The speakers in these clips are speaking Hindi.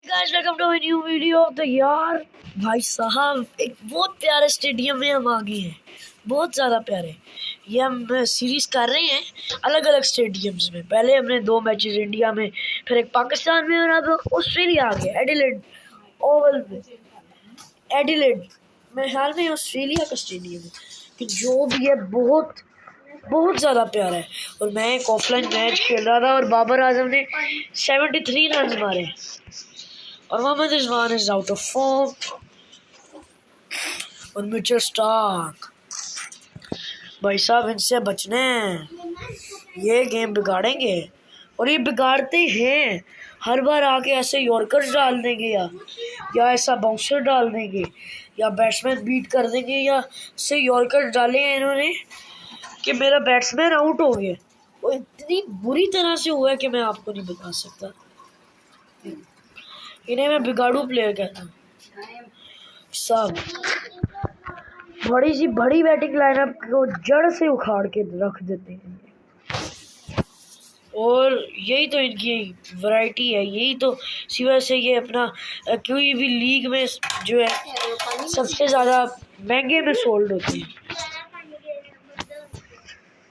Guys welcome to my new video. तो यार भाई साहब एक बहुत प्यारे स्टेडियम में हम आ गए हैं, बहुत ज़्यादा प्यारे। ये हम सीरीज कर रहे हैं अलग अलग स्टेडियम्स में। पहले हमने 2 मैचेस इंडिया में, फिर एक पाकिस्तान में, और अब ऑस्ट्रेलिया आ गए एडिलेड ओवल में। एडिलेड मेरे ख्याल में ऑस्ट्रेलिया का स्टेडियम है कि जो भी है बहुत बहुत ज़्यादा प्यारा है। और मैं एक ऑफलाइन मैच खेल रहा था और बाबर आजम ने 73 रन मारे और Mohammad Rizwan is out of form. और मिचेल स्टार्क भाई साहब इनसे बचने हैं, ये गेम बिगाड़ेंगे और ये बिगाड़ते हैं। हर बार आके ऐसे यॉर्कर्स डाल देंगे या ऐसा बाउंसर डाल देंगे या बैट्समैन बीट कर देंगे या से यॉर्कर्स डाले हैं इन्होंने कि मेरा बैट्समैन आउट हो गया। वो इतनी बुरी तरह से हुआ है कि मैं आपको नहीं बता सकता। इन्हें मैं बिगाड़ू प्लेयर कहता हूँ सब। बड़ी बैटिंग लाइनअप को जड़ से उखाड़ के रख देते हैं और यही तो इनकी वैरायटी है। यही तो सिवा से ये अपना कोई भी लीग में जो है सबसे ज़्यादा महंगे में सोल्ड होते हैं,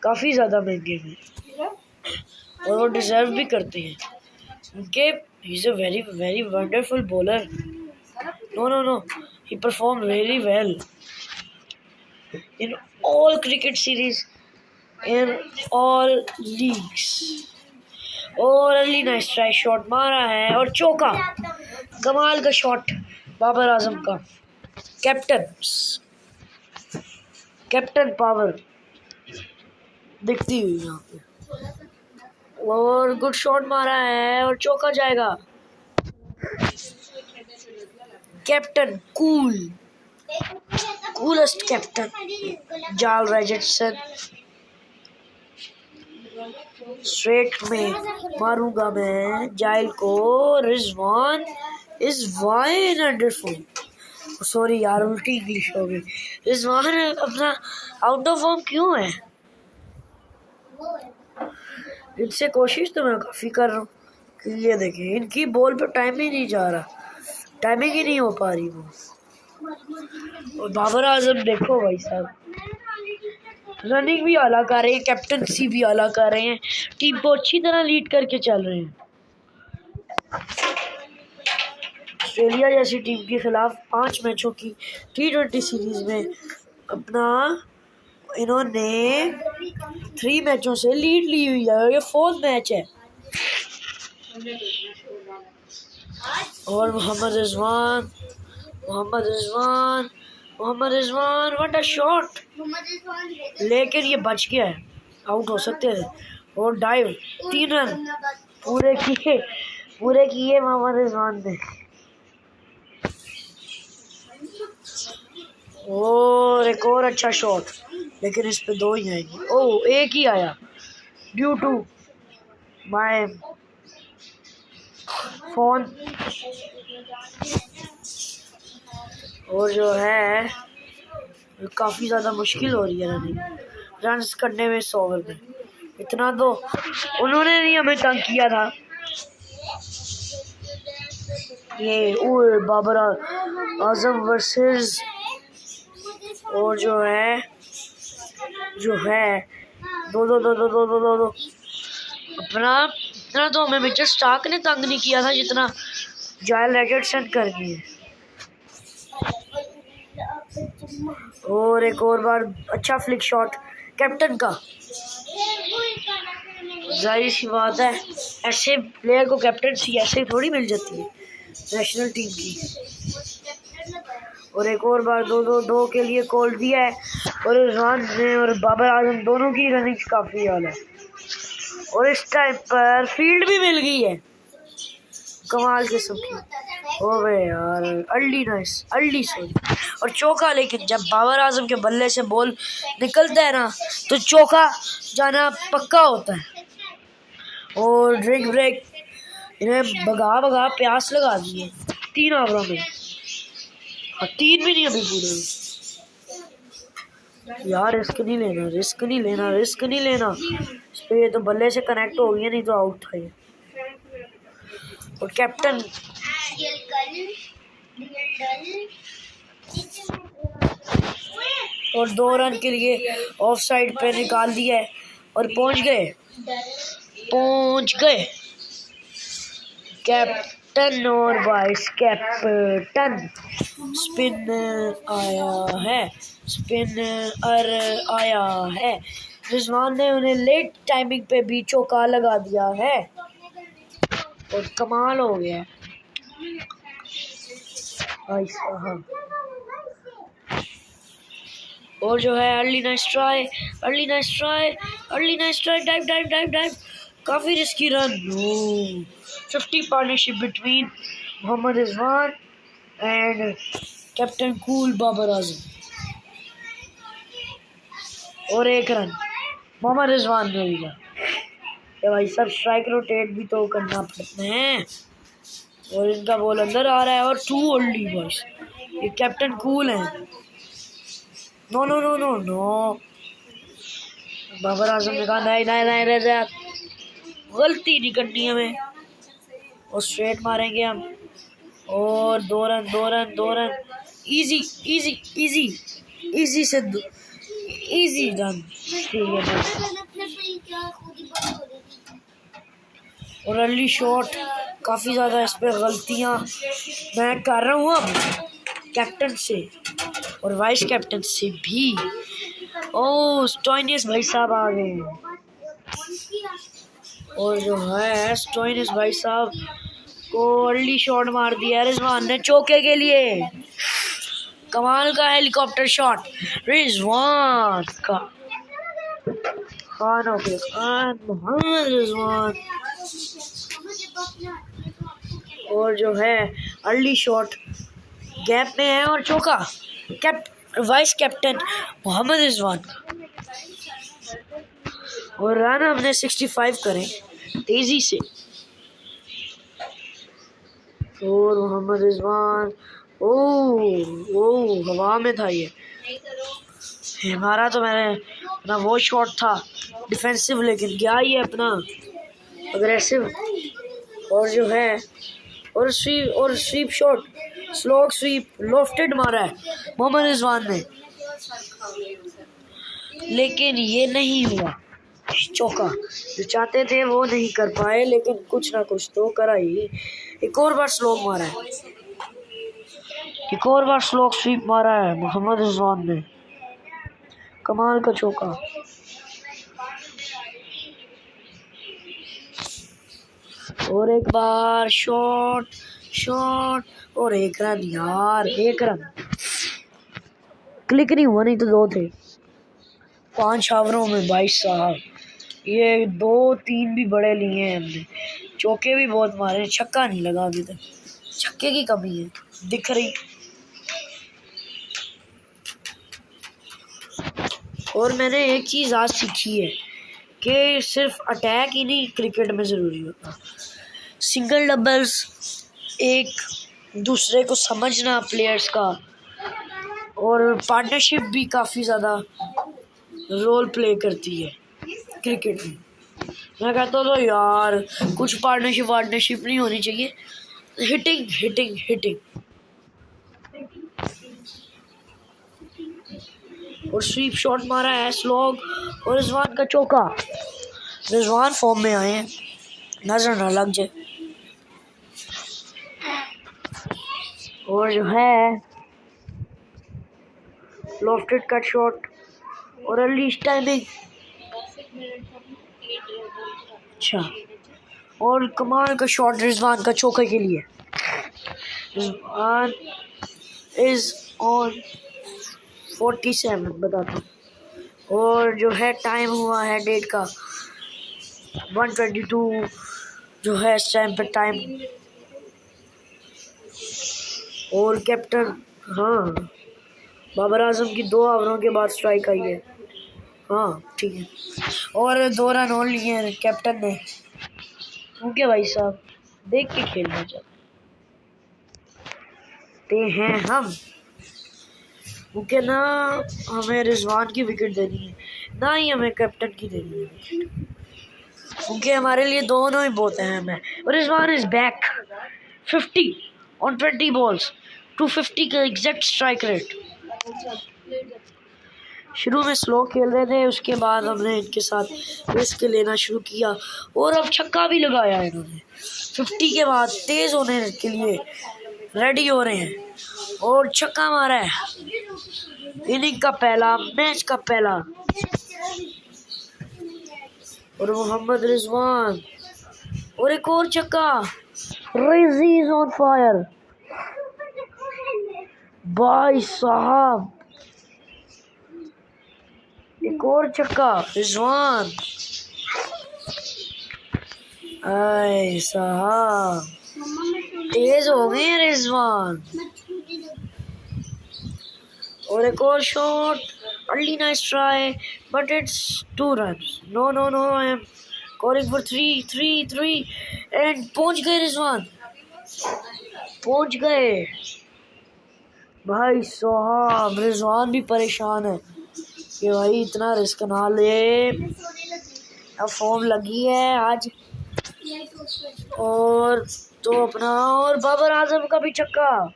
काफ़ी ज़्यादा महंगे में, और वो डिज़र्व भी करते हैं उनके। He is a very very wonderful bowler. No. He performed really well in all cricket series, in all leagues. और अर्ली नाइस ट्राई शॉट मारा है और चौका, कमाल का शॉट बाबर आजम का। कैप्टन पावर दिखती हुई यहाँ पे, और गुड शॉट मारा है और चौका जाएगा। कैप्टन कूलेस्ट कैप्टन जाल रैचर्डसन। स्ट्रेट में मारूंगा मैं जाइल को। Rizwan is wonderful. सॉरी यार उल्टी इंग्लिश हो गई। रिजवान अपना आउट ऑफ फॉर्म क्यों है? इनसे कोशिश तो मैं काफ़ी कर रहा हूँ कि ये देखिए इनकी बॉल पे टाइम ही नहीं जा रहा, टाइमिंग ही नहीं हो पा रही वो। और बाबर आजम देखो भाई साहब, रनिंग भी आला कर रहे हैं, कैप्टनसी भी आला कर रहे हैं, टीम को अच्छी तरह लीड करके चल रहे हैं। ऑस्ट्रेलिया जैसी टीम के खिलाफ 5 मैचों की T20 सीरीज में अपना इन्होंने 3 मैचों से लीड ली हुई है। ये 4th मैच है। और Mohammad Rizwan what a shot, लेकिन ये बच गया है, आउट हो सकते थे। और डाइव 3 रन पूरे किए मोहम्मद रिजवान ने। और एक और अच्छा शॉट, लेकिन इस पे 2 ही आएंगे। ओह एक ही आया ड्यू टू माय फोन। और जो है काफ़ी ज़्यादा मुश्किल हो रही है रन करने में 100 ओवर में। इतना तो उन्होंने नहीं हमें तंग किया था। ये बाबर आजम वर्सेस, और जो है दो अपना इतना तो हमें मिचेल स्टार्क ने तंग नहीं किया था जितना जायल रैचर्डसन कर गए। और एक और बार अच्छा फ्लिक शॉट कैप्टन का। जाहिर सी बात है ऐसे प्लेयर को कैप्टनसी ऐसे थोड़ी मिल जाती है नेशनल टीम की। और एक और बार दो के लिए कॉल दिया है और रिजवान ने और बाबर आजम दोनों की रनिंग काफ़ी हाल है। और इस टाइम पर फील्ड भी मिल गई है कमाल किस्म की। ओवे यार अर्ली सॉरी और चौका। लेकिन जब बाबर आजम के बल्ले से बॉल निकलता है ना तो चौका जाना पक्का होता है। और ड्रिंक ब्रेक इन्हें भगा प्यास लगा दी है 3 ओवरों में, और 3 भी नहीं अभी पूरे यार। रिस्क नहीं लेना इस पे। ये तो बल्ले से कनेक्ट हो गया, नहीं तो आउट था ये। और कैप्टन और 2 रन के लिए ऑफ साइड पे निकाल दिया है और पहुंच गए कैप्टन और वाइस कैप्टन। स्पिनर आया है। रिजवान ने उन्हें लेट टाइमिंग पे भी चौका लगा दिया है और कमाल हो गया भाई साहब। और जो है अर्ली नाइस ट्राई, डाइव, काफी risky run. 50 partnership between Mohammad Rizwan and captain cool Babar Azam. और 1 रन मोहम्मद रिजवान ने लिया। भाई सब स्ट्राइक रोटेट भी तो करना पड़ता है। और इनका बॉल अंदर आ रहा है और 2 ओनली बॉयज। ये कैप्टन कूल है। नो बाबर आजम ने कहा नहीं, गलती नहीं करनी हमें और स्ट्रेट मारेंगे हम। और 2 रन इजी से इजी रन। ठीक है। और अर्ली शॉट, काफ़ी ज़्यादा इस पर गलतियाँ मैं कर रहा हूँ अब कैप्टन से और वाइस कैप्टन से भी। ओह स्टोइनिस भाई साहब आ गए। और जो है स्टोइनिस भाई साहब को अर्ली शॉट मार दिया रिजवान ने चौके के लिए। कमाल का हेलीकॉप्टर शॉट रिजवान का। खान मोहम्मद रिजवान। और जो है अर्ली शॉट गैप में है और चौका वाइस कैप्टन मोहम्मद रिजवान का। और रन हमने 65 करें तेजी से। और मोहम्मद रिजवान ओ हवा में था ये हमारा। तो मैंने अपना वो शॉट था डिफेंसिव, लेकिन क्या ये अपना अग्रेसिव। और जो है और sweep shot, slow sweep lofted मारा है मोहम्मद रिजवान ने, लेकिन ये नहीं हुआ चौका। जो चाहते थे वो नहीं कर पाए, लेकिन कुछ ना कुछ तो करा ही। एक और बार स्लो मारा है, एक और बार स्लो स्वीप मारा है मोहम्मद रिजवान ने। कमाल का चौका। और एक बार शॉट और 1 रन यार। 1 रन क्लिक नहीं हुआ, नहीं तो 2 थे 5 ओवरों में भाई साहब। ये 2-3 भी बड़े लिए हैं हमने। चौके भी बहुत मारे, छक्का नहीं लगा अभी तक। छक्के की कमी है दिख रही। और मैंने एक चीज़ आज सीखी है कि सिर्फ अटैक ही नहीं क्रिकेट में ज़रूरी होता, सिंगल डबल्स, एक दूसरे को समझना प्लेयर्स का, और पार्टनरशिप भी काफ़ी ज़्यादा रोल प्ले करती है क्रिकेट में। मैं कहता हूँ तो यार कुछ पार्टनरशिप नहीं होनी चाहिए। हिटिंग और स्वीप शॉट मारा है स्लॉग और रिजवान का चौका। रिजवान फॉर्म में आए हैं, नजर ना लग जाए। और जो है लॉफ्टेड कट शॉट और अर्ली टाइमिंग। अच्छा, और कमाल का शॉट रिजवान का चौके के लिए। रिजवान इज ऑन 47 बताता हूँ। और जो है टाइम हुआ है डेट का 122 जो है इस टाइम पे टाइम। और कैप्टन बाबर आजम की 2 ओवरों के बाद स्ट्राइक आई है। ठीक है। और 2 रन और लिए हैं कैप्टन ने। क्योंकि भाई साहब देख के खेलना चाहते हैं हम, क्योंकि ना हमें रिजवान की विकेट देनी है ना ही हमें कैप्टन की देनी है, क्योंकि हमारे लिए दोनों ही बहुत अहम है। Rizwan is back 50 on 20 balls 250 का एग्जैक्ट स्ट्राइक रेट। शुरू में स्लो खेल रहे थे, उसके बाद हमने इनके साथ रिस्क लेना शुरू किया और अब छक्का भी लगाया इन्होंने। 50 के बाद तेज होने के लिए रेडी हो रहे हैं और छक्का मारा है। इनिंग का पहला, मैच का पहला। और मोहम्मद रिजवान और एक और छक्का। रिजी इज ऑन फायर भाई साहब, एक और छक्का। रिजवान, आए साहब, तेज हो गए रिजवान। और एक और shot, early nice try but it's 2 runs. No no no, I am calling for 3 and पहुंच गए रिजवान, पहुंच गए भाई साहब। रिजवान भी परेशान है कि भाई इतना रिस्क ना ले, अब फॉर्म लगी है आज। और तो अपना, और बाबर आजम का भी छक्का।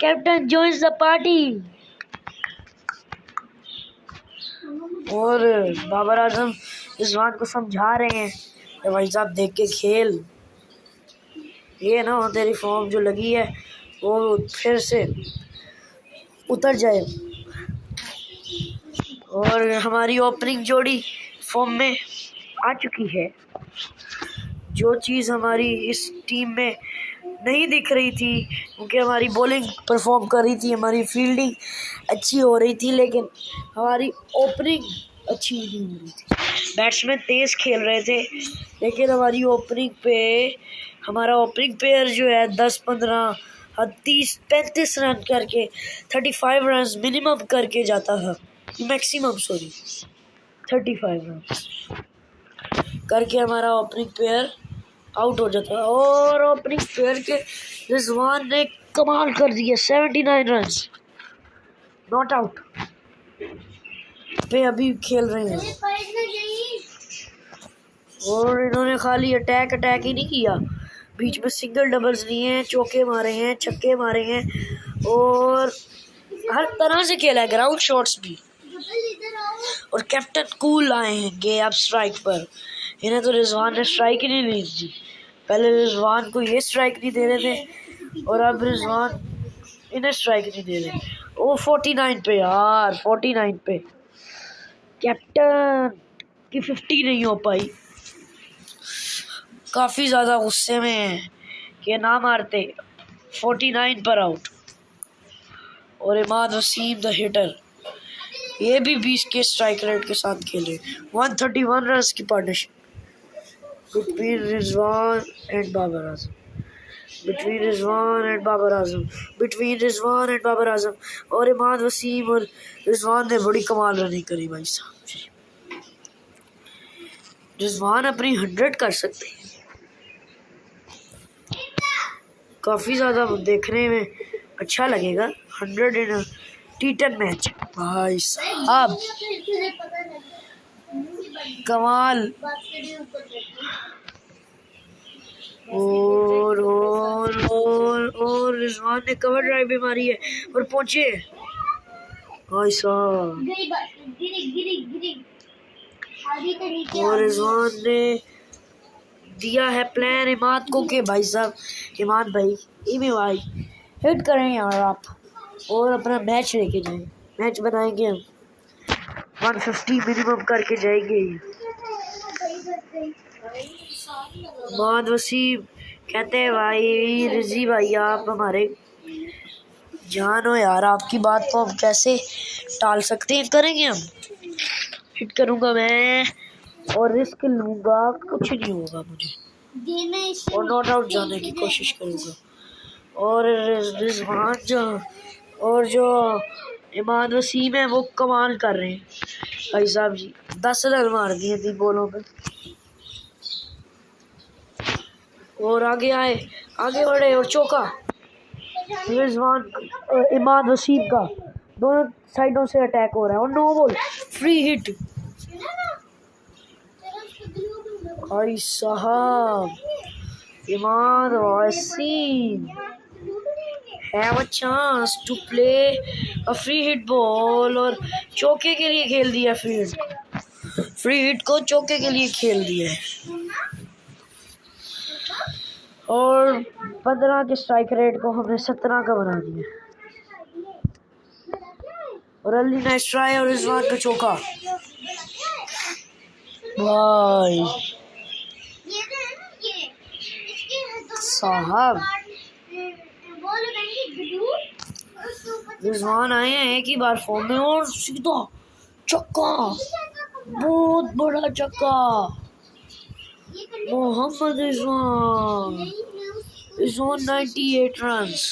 Captain joins the party. और बाबर आजम रिजवान को समझा रहे हैं कि भाई साहब देख के खेल, ये ना तेरी फॉर्म जो लगी है वो फिर से उतर जाए। और हमारी ओपनिंग जोड़ी फॉर्म में आ चुकी है। जो चीज़ हमारी इस टीम में नहीं दिख रही थी, क्योंकि हमारी बॉलिंग परफॉर्म कर रही थी, हमारी फील्डिंग अच्छी हो रही थी, लेकिन हमारी ओपनिंग अच्छी नहीं हो रही थी। बैट्समैन तेज़ खेल रहे थे, लेकिन हमारी ओपनिंग पे, हमारा ओपनिंग पेयर जो है 10-15 30-35 रन करके 35 रन मिनिमम करके जाता था, मैक्सिमम 35 रन करके हमारा ओपनिंग पेयर आउट हो जाता। और ओपनिंग पेयर के रिजवान ने कमाल कर दिया, 79 रन नॉट आउट पे अभी खेल रहे हैं। और इन्होंने खाली अटैक ही नहीं किया, बीच में सिंगल डबल्स लिए हैं, चौके मारे हैं, छक्के मारे हैं और हर तरह से खेला है, ग्राउंड शॉट्स भी। और कैप्टन कूल आए हैं गे अब स्ट्राइक पर। इन्हें तो रिजवान ने स्ट्राइक ही नहीं ली थी, पहले रिजवान को ये स्ट्राइक नहीं दे रहे थे और अब रिजवान इन्हें स्ट्राइक नहीं दे रहे। ओ 49 पे यार, 49 पे कैप्टन की 50 नहीं हो पाई। काफ़ी ज़्यादा गुस्से में है कि ना मारते। 49 पर आउट। और इमाद वसीम द हिटर, ये भी 20 के स्ट्राइक रेट के साथ खेले। 131 रन की partnership between Rizwan and Babar Azam, between Rizwan and Babar Azam. और इमाद वसीम और रिजवान ने बड़ी कमाल रनिंग करी भाई साहब। रिजवान अपनी 100 कर सकते हैं, काफ़ी ज़्यादा देखने में अच्छा लगेगा। 100 इन T10 मैच भाई साहब, कमाल। और रिजवान ने कवर ड्राइव भी मारी है और पहुंचे भाई साहब। और रिजवान ने दिया है प्लान इमाद को कि भाई साहब, इमाद भाई, इमी भाई हिट करें यार आप और अपना मैच लेके जाएं, मैच बनाएंगे हम, 150 मिनिमम करके जाएंगे। इमाद वसीम कहते हैं भाई रिजी भाई आप हमारे जान हो यार, आपकी बात को हम कैसे टाल सकते हैं, करेंगे हम, हिट करूँगा मैं और रिस्क लूँगा, कुछ नहीं होगा मुझे और नॉट आउट जाने की कोशिश करूँगा। और रिजवान जो इमाद वसीम है वो कमाल कर रहे हैं भाई साहब जी। 10 रन मार दिए 3 बॉलों पे और आगे बढ़े और चौका रिजवान इमाद वसीम का, दोनों साइडों से अटैक हो रहा है और नो बॉल फ्री हिट भाई साहब। Imad Wasim have a chance to play a free hit ball और चौके के लिए खेल दिया फ्री हिट को चौके के लिए खेल दिया है और 15 के स्ट्राइक रेट को हमने 17 का बना दिया और अली नाइस ट्राई और रिजवान का चौका भाई साहब रिजवान आए हैं एक ही बार फॉर्म में और सीधा चक्का बहुत बड़ा चक्का मोहम्मद रिजवान 98 रन्स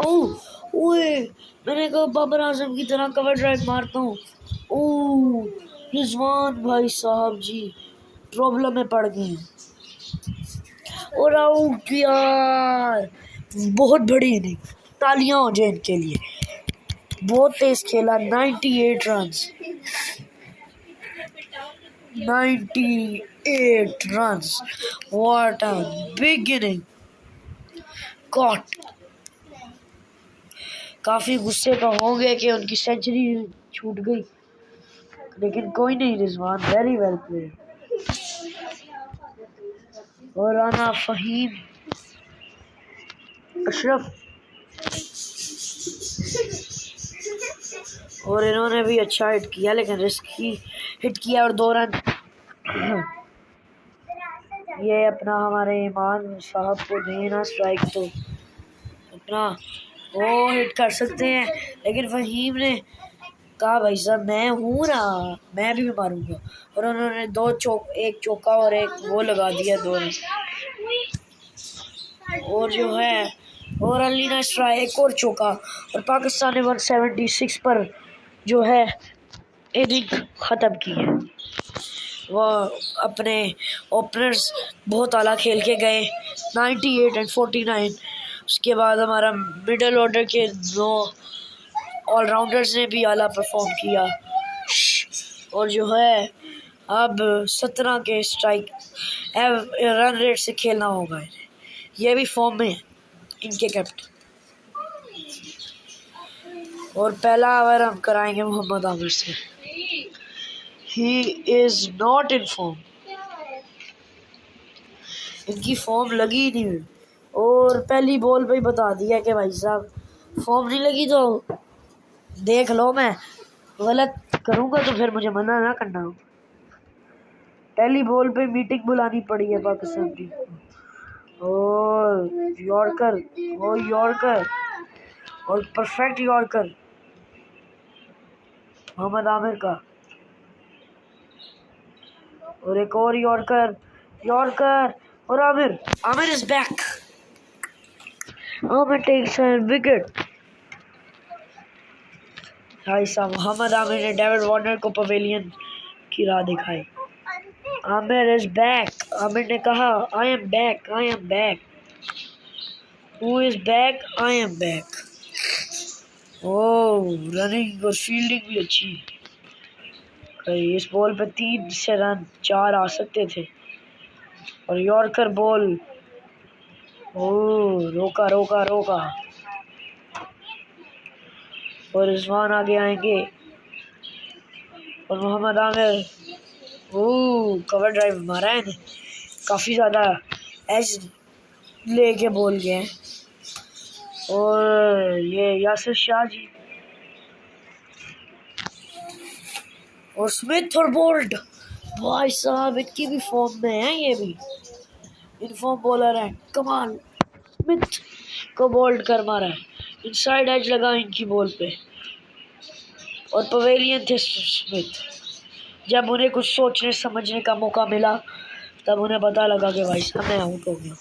ओए मैंने कहा बाबर आजम की तरह कवर ड्राइव मारता हूँ रिजवान भाई साहब जी प्रॉब्लम में पड़ गए हैं और आउट यार बहुत बड़ी इनिंग तालियां हो जाए इनके लिए बहुत तेज खेला 98 runs 98 runs what a big inning caught काफी गुस्से का होंगे कि उनकी सेंचुरी छूट गई लेकिन कोई नहीं रिजवान वेरी वेल प्लेड और राना फहीम अशरफ और इन्होंने भी अच्छा हिट किया लेकिन रिस्की हिट किया और 2 रन ये अपना हमारे ईमान साहब को देना स्ट्राइक तो अपना वो हिट कर सकते हैं लेकिन फहीम ने कहा भाई साहब मैं हूँ ना मैं भी मारूंगा और उन्होंने एक चौका और एक वो लगा दिया 2 रन और जो है और अली ने स्ट्राइक एक और चौका और पाकिस्तान ने 176 पर जो है इनिंग ख़त्म की है वह अपने ओपनर्स बहुत आला खेल के गए 98 और 49 उसके बाद हमारा मिडिल ऑर्डर के 2 ऑलराउंडर्स ने भी आला परफॉर्म किया और जो है अब 17 के स्ट्राइक रन रेट से खेलना होगा ये भी फॉर्म में है इनके कैप्टन और पहला ओवर हम कराएंगे मोहम्मद आमिर से he is not in form इनकी फॉर्म लगी नहीं हुई और पहली बॉल पे ही बता दिया कि भाई साहब फॉर्म नहीं लगी तो देख लो मैं गलत करूँगा तो फिर मुझे मना ना करना पहली बॉल पे मीटिंग बुलानी पड़ी है पाकिस्तान की और यॉर्कर और परफेक्ट यॉर्कर मोहम्मद आमिर का और एक और यॉर्कर और Amir is back Amir takes a wicket भाई साहब मोहम्मद आमिर ने डेविड वार्नर को पवेलियन की राह दिखाई आमिर इज बैक आमिर ने कहा I am back who is back I am back running और फील्डिंग भी अच्छी इस बॉल पे 3 से रन 4 आ सकते थे और यॉर्कर बॉल रोका और रिजवान आगे आएंगे और मोहम्मद आमिर कवर ड्राइव मारा है काफ़ी ज़्यादा एज लेके बोल गए हैं और ये यासिर शाह जी और स्मिथ और बोल्ट भाई साहब इनकी भी फॉर्म में है ये भी इनफॉर्म बॉलर है कमाल स्मिथ को बोल्ट कर मारा है इनसाइड एज लगा इनकी बॉल पे और पवेलियन थे स्मिथ जब उन्हें कुछ सोचने समझने का मौका मिला तब उन्हें पता लगा कि भाई साहब मैं आउट हो गया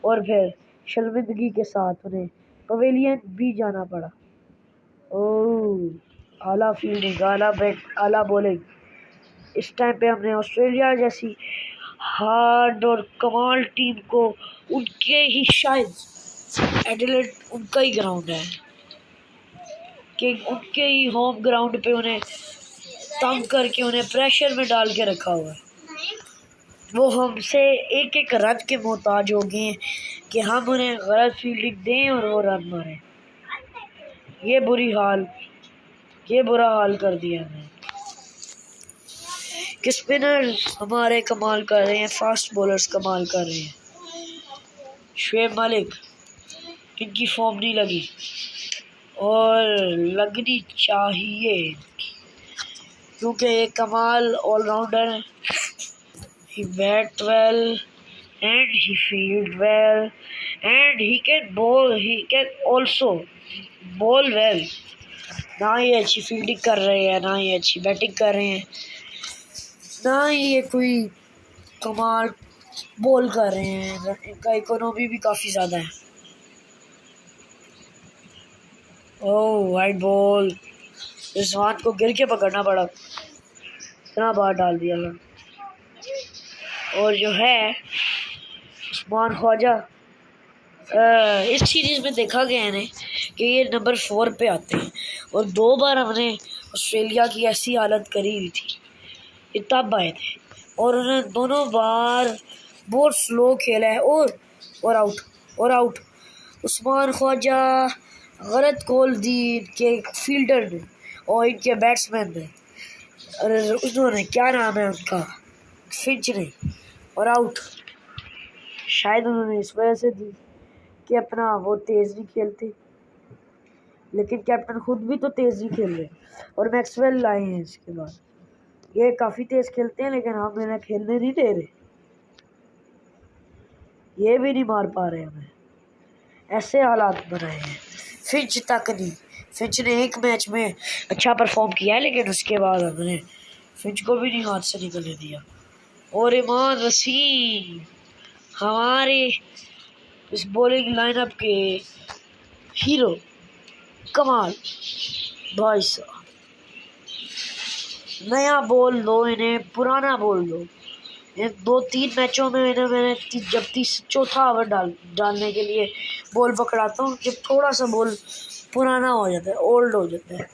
और फिर शर्मिंदगी के साथ उन्हें पवेलियन भी जाना पड़ा आला फील्डिंग आला बॉलिंग इस टाइम पे हमने ऑस्ट्रेलिया जैसी हार्ड और कमाल टीम को उनके ही शायद एडिलेड उनका ही ग्राउंड है कि उनके ही होम ग्राउंड पे उन्हें तंग करके उन्हें प्रेशर में डाल के रखा हुआ है वो हमसे एक एक रन के मोहताज हो गए हैं कि हम उन्हें गलत फील्डिंग दें और वो रन मारें। ये बुरा हाल कर दिया हमने। कि स्पिनर्स हमारे कमाल कर रहे हैं, फास्ट बॉलर्स कमाल कर रहे हैं। शुएब मलिक, इनकी फॉर्म नहीं लगी और लगनी चाहिए क्योंकि ये कमाल ऑलराउंडर है। He bat well and he field well and he can bowl. He can also bowl well. ना ये अच्छी फील्डिंग कर रहे हैं, ना ये अच्छी बैटिंग कर रहे हैं, ना ये कोई कमाल बॉल कर रहे हैं। इनका इकोनॉमी भी काफ़ी ज़्यादा है। ओह वाइड बॉल, रिजवान को गिर के पकड़ना पड़ा, इतना बार डाल दिया था। और जो है उस्मान ख्वाजा, इस सीरीज़ में देखा गया है ना कि ये नंबर 4 पे आते हैं और 2 बार हमने ऑस्ट्रेलिया की ऐसी हालत करी हुई थी, ये तब आए थे और उन्होंने दोनों बार बहुत स्लो खेला है और आउट। उस्मान ख्वाजा गलत कॉल दी इनके फील्डर ने और इनके बैट्समैन ने, उन्होंने क्या नाम है उनका, फिंच ने, और आउट। शायद उन्होंने इस वजह से दी कि अपना वो तेज़ नहीं खेलते, लेकिन कैप्टन खुद भी तो तेज़ नहीं खेल रहे और मैक्सवेल लाए हैं इसके बाद। ये काफ़ी तेज़ खेलते हैं लेकिन हम इन्हें खेलने नहीं दे रहे, ये भी नहीं मार पा रहे हमें, ऐसे हालात बनाए हैं। फिंच तक नहीं, फिंच ने एक मैच में अच्छा परफॉर्म किया है लेकिन उसके बाद हमने फिंच को भी नहीं हाथ से निकलने दिया। और इमाद वसीम हमारे इस बॉलिंग लाइनअप के हीरो, कमाल भाई साहब। नया बॉल दो इन्हें, पुराना बॉल दो। ये 2-3 मैचों में इन्हें मैंने जब चौथा ओवर डालने के लिए बॉल पकड़ाता हूँ, जब थोड़ा सा बॉल पुराना हो जाता है, ओल्ड हो जाता है।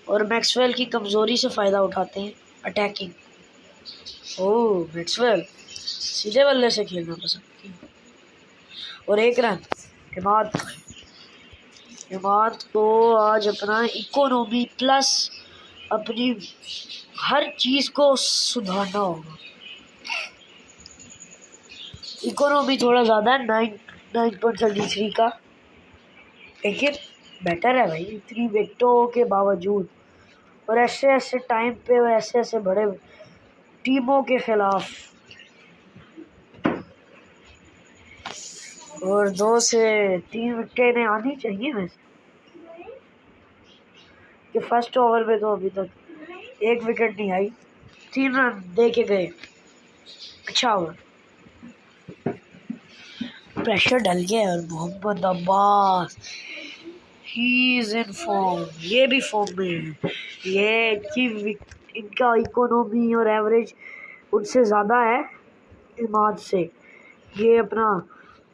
और मैक्सवेल की कमज़ोरी से फ़ायदा उठाते हैं, अटैकिंग। ओह मैक्सवेल सीधे बल्ले से खेलना पसंद किया और 1 रन। इमाद को आज अपना इकोनॉमी प्लस अपनी हर चीज़ को सुधारना होगा। इकोनॉमी थोड़ा ज़्यादा है 9.33 का, लेकिन बेटर है भाई 3 विकेटों के बावजूद और ऐसे टाइम पे और ऐसे बड़े टीमों के खिलाफ। और 2 से 3 विकेटें आनी चाहिए वैसे कि फर्स्ट ओवर में तो अभी तक 1 विकेट नहीं आई, 3 रन दे के गए। अच्छा ओवर, प्रेशर डल गया और Mohammad Abbas he is in form, ये भी फॉर्म में है। ये इनका इकोनॉमी और एवरेज उनसे ज़्यादा है इमाद से। ये अपना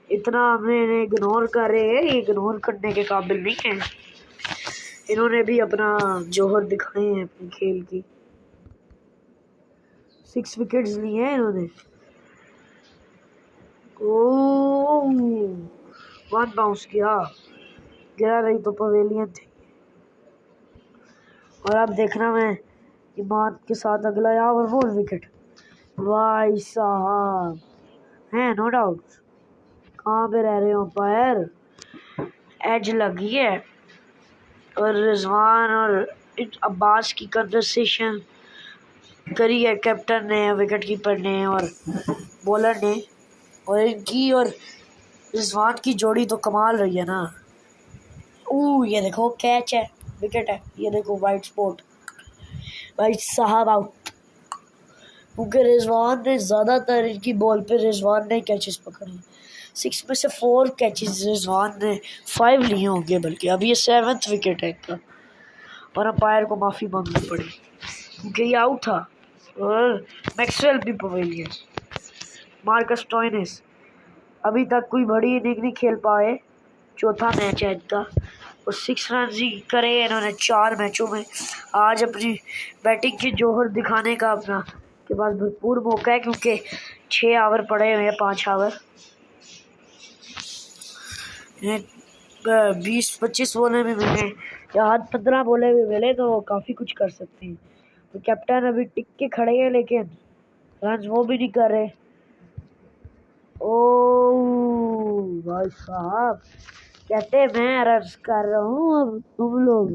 इतना हमें इन्हें इग्नोर कर रहे हैं, ये इग्नोर करने के काबिल नहीं है। इन्होंने भी अपना जोहर दिखाए हैं अपने खेल की। 6 विकेट्स लिए हैं इन्होंने। ओह 1 बाउंस किया, गिरा रही तो पवेलियन थी। और अब देखना मैं इमाद के साथ अगला ओवर 4 विकेट। भाई साहब हैं नो डाउट, कहाँ पे रह रहे हो अंपायर, एज लगी है। और रिजवान और अब्बास की कन्वर्सेशन करी है कैप्टन ने, विकेट कीपर ने और बॉलर ने, और इनकी और रिजवान की जोड़ी तो कमाल रही है ना। ये देखो कैच है, विकेट है, ये देखो वाइट स्पॉट, भाई साहब आउट। क्योंकि रिजवान ने ज़्यादातर इनकी बॉल पे रिजवान ने कैचेस पकड़े, 6 में से 4 कैचेस रिजवान ने 5 लिए होंगे, बल्कि अब ये 7th विकेट है इनका। और अंपायर को माफ़ी मांगनी पड़ी क्योंकि ये आउट था। और मैक्सवेल भी पवेलियन, मार्कस स्टोइनिस अभी तक कोई बड़ी इनिंग नहीं खेल पाए, चौथा मैच है इनका, और 6 रन ही करे इन्होंने 4 मैचों में। आज अपनी बैटिंग के जौहर दिखाने का अपना के पास भरपूर मौका है, क्योंकि 6 ओवर पड़े हुए हैं, 5 ओवर। 20-25 बॉलें भी मिले या 15 बॉलें भी मिले तो वो काफ़ी कुछ कर सकते हैं। तो कैप्टन अभी टिक के खड़े हैं, लेकिन रन वो भी नहीं कर रहे। ओ भाई साहब, कहते मैं रन कर रहा हूँ, अब तुम लोग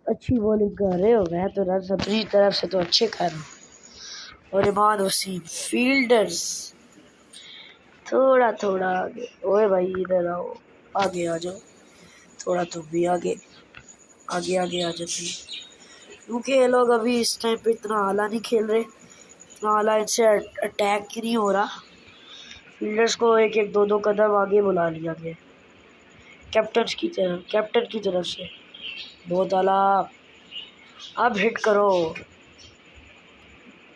अच्छी बॉलिंग कर रहे हो, मैं तो रन अपनी तरफ से तो अच्छे कर रहा हूँ। और इमाद वसीम फील्डर्स थोड़ा थोड़ा आगे। ओए भाई इधर आओ, आगे आ जाओ, थोड़ा तुम भी आगे आगे आगे आ जाती, क्योंकि ये लोग अभी इस टाइम पे इतना आला नहीं खेल रहे, इतना आला इनसे अटैक ही नहीं हो रहा। फील्डर्स को एक एक 2-2 कदम आगे बुला लिया गया कैप्टन की तरफ से। बहुत आला, अब हिट करो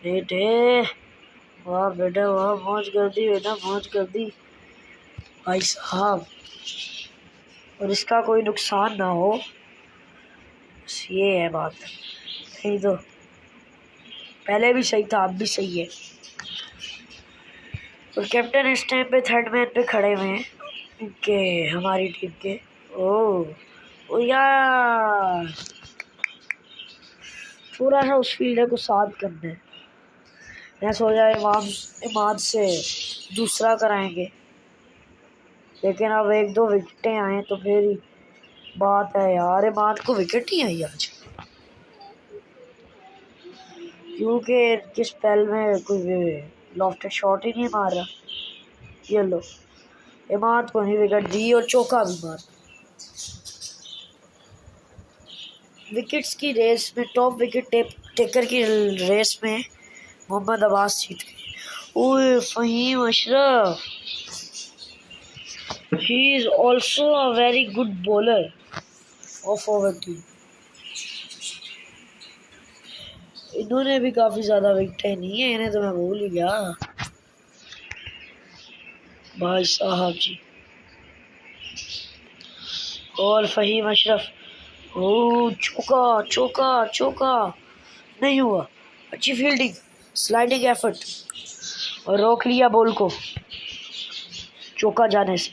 बेटे, वाह बेटा वाह, मौज कर दी बेटा, मौज कर दी भाई साहब। और इसका कोई नुकसान ना हो, बस ये है बात। नहीं तो पहले भी सही था, अब भी सही है। और कैप्टन इस टाइम पे थर्ड मैन पे खड़े हुए हैं के हमारी टीम के। ओ यार, थोड़ा सा उस फील्डर को साथ करना है। मैं सोचा इमाद से दूसरा कराएंगे, लेकिन अब 1-2 विकेटें आए तो फिर ही बात है यार। इमाद को विकेट ही आई आज, क्योंकि किस स्पेल में कोई लॉफ्टेड शॉट ही नहीं मार रहा। ये लो, इमाद को नहीं विकेट दी और चौका भी मार। विकेट्स की रेस में, टॉप विकेट टेकर की रेस में मोहम्मद अब्बास जीत गए। ओए Fahim Ashraf, he is also a very good bowler of our team. इन्होंने भी काफ़ी ज़्यादा विकेटें नहीं है, इन्हें तो मैं भूल ही गया भाई साहब जी। और फहीम अशरफ, ओ चौका चौका चौका, नहीं हुआ। अच्छी फील्डिंग, स्लाइडिंग एफर्ट, और रोक लिया बॉल को चौका जाने से।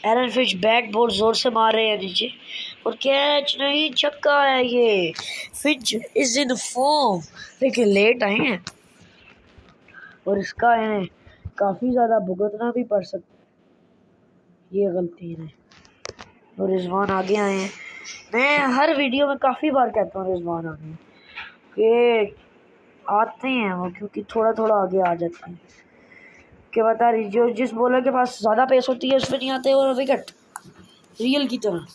एरन फिच बैट बॉल जोर से मार रहे हैं नीचे, और कैच नहीं, छक्का है ये। फिच इज इन फॉर्म, लेकिन लेट आए हैं और इसका इन्हें काफ़ी ज़्यादा भुगतना भी पड़ सकता है, ये गलती इन्हें। और रिजवान आगे आए हैं। मैं हर वीडियो में काफ़ी बार कहता हूँ रिजवान आगे कि आते हैं वो, क्योंकि थोड़ा थोड़ा आगे आ जाते हैं। कि बता रही, जो जिस बॉलर के पास ज़्यादा पेस होती है उस पर नहीं आते और विकेट, रियल की तरह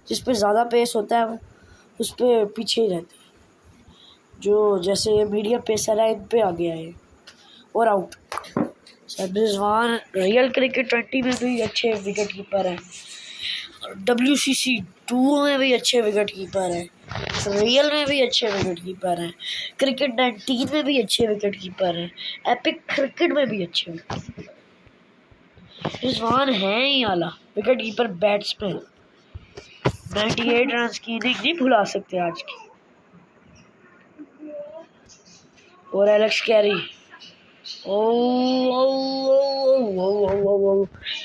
जिस पे ज़्यादा पेस होता है वो उस पर पीछे ही रहते हैं। जो जैसे ये मीडियम पेसर है, इन पे आगे आए और आउट। रिजवान रियल क्रिकेट 20 में भी अच्छे विकेट कीपर हैं, WCC 2 में भी अच्छे विकेट कीपर हैं, रियल में भी अच्छे विकेट कीपर हैं, क्रिकेट 19 में भी अच्छे विकेट कीपर हैं, एपिक क्रिकेट में भी अच्छे विकेट। रिजवान है ही आला विकेट कीपर बैट्समैन। 98 रन की इनिंग नहीं भुला सकते आज की। और एलेक्स कैरी,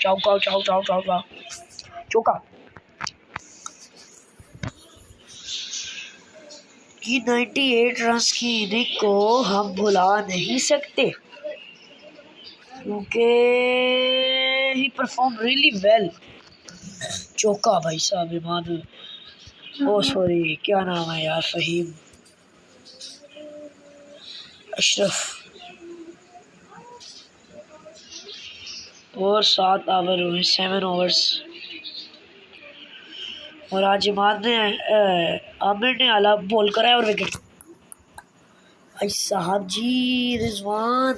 चौका चौका चौका चौका चौका की 98 रन की इनिंग को हम भुला नहीं सकते, क्योंकि ही परफॉर्म रियली वेल। चौका भाई साहब, इमाद, ओ सॉरी क्या नाम है यार, फहीम अशरफ। और 7 ओवर हुए, 7 ओवर्स। और आज इमाद ने आमिर ने आला बॉल करा है और विकेट। भाई साहब जी, रिजवान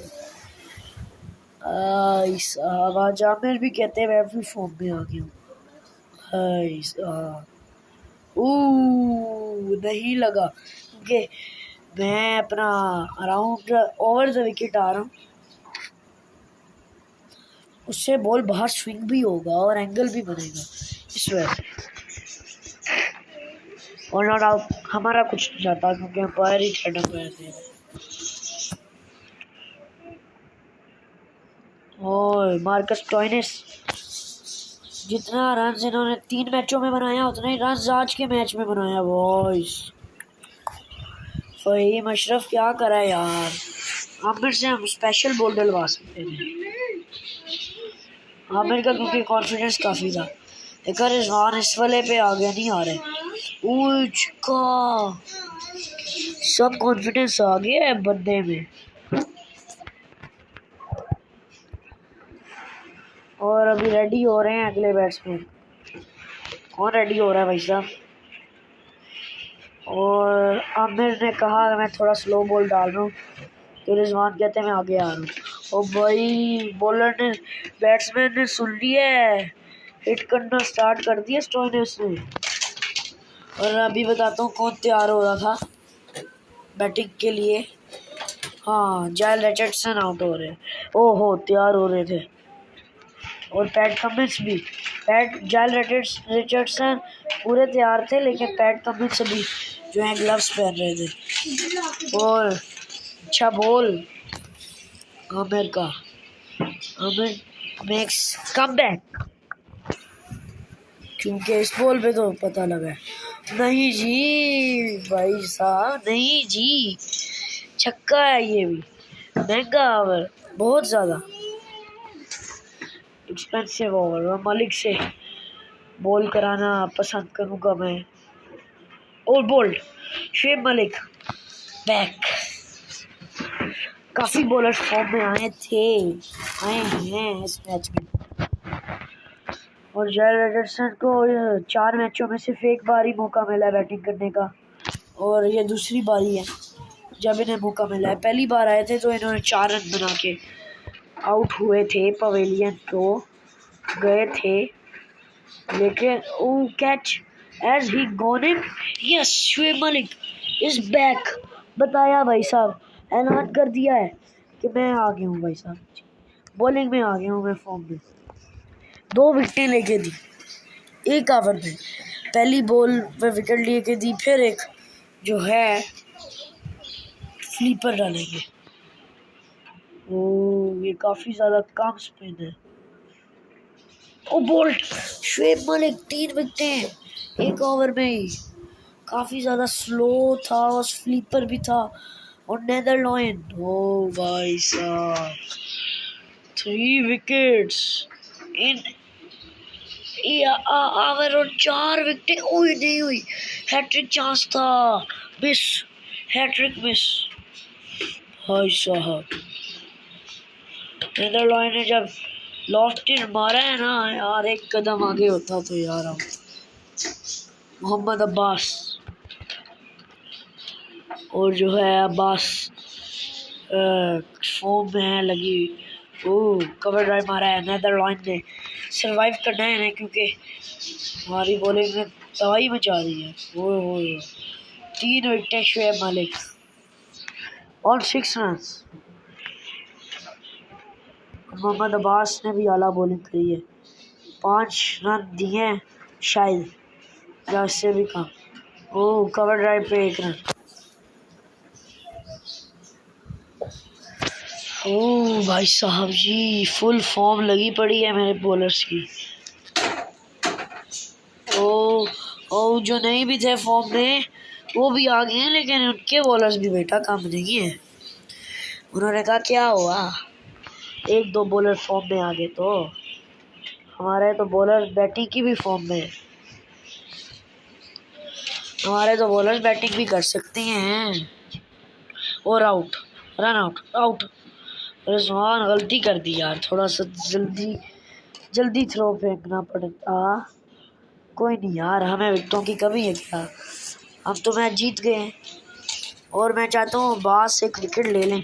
भाई साहब, आज आमिर भी कहते हैं मैं भी फॉर्म में आ गया हूँ। भाई साहब नहीं लगा, क्योंकि मैं अपना अराउंड ओवर द विकेट आ रहा हूँ, उससे बॉल बाहर स्विंग भी होगा और एंगल भी बनेगा। इस वजह से। और नॉट आउट हमारा कुछ नहीं जाता क्योंकि अंपायर ही थर्ड अंपायर थे। और मार्कस स्टोइनिस जितना रन इन्होंने 3 मैचों में बनाया उतना ही रन आज के मैच में बनाया बॉयज। फहीम अशरफ क्या करा यार। आमिर से हम स्पेशल बॉल डलवा सकते थे। आमिर का क्योंकि कॉन्फिडेंस काफ़ी था। देखा रिजवान इस वाले पे आ गया, नहीं आ रहे। का सब कॉन्फिडेंस आ गया है बंदे में। और अभी रेडी हो रहे हैं अगले बैट्समैन। कौन रेडी हो रहा है भाई साहब? और आमिर ने कहा मैं थोड़ा स्लो बॉल डाल रहा हूँ, तो रिजवान कहते हैं मैं आगे आ रहा हूँ। और भाई बॉलर ने बैट्समैन ने सुन लिया है, हिट करना स्टार्ट कर दिया स्टोइनिस ने। और अभी बताता हूँ कौन तैयार हो रहा था बैटिंग के लिए। हाँ, जायल रिचर्डसन आउट हो रहे, ओहो तैयार हो रहे थे। और पैट कमिंस भी, जायल रिचर्डसन पूरे तैयार थे, लेकिन पैट कमिंस भी जो है ग्लव्स पहन रहे थे। और अच्छा बॉल आमिर का, आमिर मेक्स कमबैक, क्योंकि इस बॉल पे तो पता लगा नहीं जी भाई साहब, नहीं जी छक्का है। ये भी महंगा ओवर, बहुत ज़्यादा एक्सपेंसिव ओवर। और मलिक से बॉल कराना पसंद करूँगा मैं। और बोल्ड शुएब मलिक बैक। काफ़ी बॉलर फॉर्म में आए हैं इस मैच में। और जायल रिचर्डसन को 4 मैचों में सिर्फ एक बार ही मौका मिला है बैटिंग करने का, और ये दूसरी बारी है जब इन्हें मौका मिला है। पहली बार आए थे तो इन्होंने 4 रन बना के आउट हुए थे, पवेलियन को गए थे, लेकिन catch edge he gone in. Yes, Shoaib Malik is back. बताया भाई साहब, ऐलान कर दिया है कि मैं आ गया हूँ भाई साहब, बॉलिंग में आ गया हूँ मैं फॉर्म में। 2 विकेटें लेके दी एक ओवर में, पहली बॉल पे विकेट लेके दी, फिर एक जो है स्लीपर डालेंगे। ये काफ़ी ज़्यादा कम स्पिन है। ओ बोल्ट शुएब मलिक 3 विकेटें एक ओवर में ही, काफ़ी ज़्यादा स्लो था और स्लीपर भी था। और नेदरलैंड, ओ भाई साहब 3 विकेट्स इन ओवर और 4 विकेटें। ओए नहीं हुई, हैट्रिक चांस था, मिस, हैट्रिक मिस भाई साहब। नेदरलैंड ने जब लॉस्ट इन मारा है ना यार, एक कदम आगे होता तो यार हम मोहम्मद अब्बास, और जो है अब्बास फॉर्म में है लगी। कवर ड्राइव मारा है, नेदरलैंड ने सरवाइव करना है क्योंकि हमारी बॉलिंग ने तबाही मचा दी है। 3 विकेटें शुएब मलिक और 6 रन। मोहम्मद अब्बास ने भी आला बॉलिंग करी है, 5 रन दिए हैं शायद या इससे भी कम। कवर ड्राइव पे 1 रन। भाई साहब जी फुल फॉर्म लगी पड़ी है मेरे बॉलर्स की। जो नहीं भी थे फॉर्म में वो भी आ गए हैं, लेकिन उनके बॉलर्स भी बेटा कम नहीं है। उन्होंने कहा क्या हुआ, 1-2 बॉलर फॉर्म में आ गए तो हमारे तो बॉलर बैटिंग की भी फॉर्म में है, हमारे तो बॉलर बैटिंग भी कर सकते हैं। और आउट, रन आउट। रिजवान गलती कर दी यार, थोड़ा सा जल्दी थ्रो फेंकना पड़ता। कोई नहीं यार, हमें विकेटों की कमी है क्या, हम तो मैच जीत गए हैं। और मैं चाहता हूँ अब्बास 1 विकेट ले लें।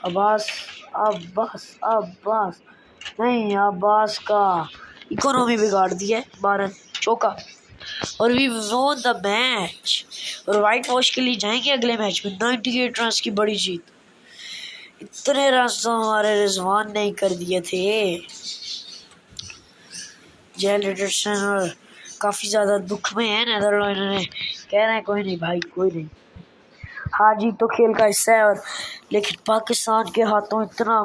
अब्बास नहीं, अब्बास का इकोनॉमी बिगाड़ दी है, 12 चौका। और वी वॉन द मैच। और वाइट वॉश के लिए जाएंगे अगले मैच में 98 रन की बड़ी जीत। इतने रन तो हमारे रिजवान ने ही कर दिए थे। जेल रिडर्सन और काफ़ी ज़्यादा दुख में है नेदरलैंड ने, कह रहे हैं कोई नहीं भाई कोई नहीं, हार जीत तो खेल का हिस्सा है। और लेकिन पाकिस्तान के हाथों इतना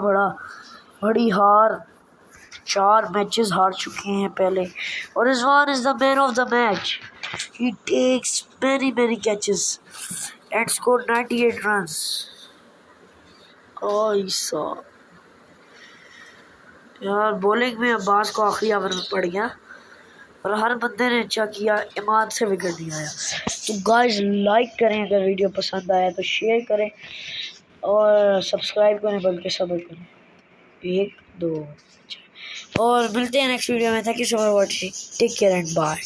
बड़ी हार, 4 मैचेस हार चुके हैं पहले। और Rizwan is the man of the match, he takes many catches and score 98 runs. यार बॉलिंग में अब्बास को आखिरी ओवर में पड़ गया और हर बंदे ने अच्छा किया, इमाद से विकेट नहीं आया। तो गाइस लाइक करें, अगर वीडियो पसंद आया तो शेयर करें और सब्सक्राइब करें, बल्कि सब्र करें। 1 2 और मिलते हैं नेक्स्ट वीडियो में। Thank you so much watching, take care and bye.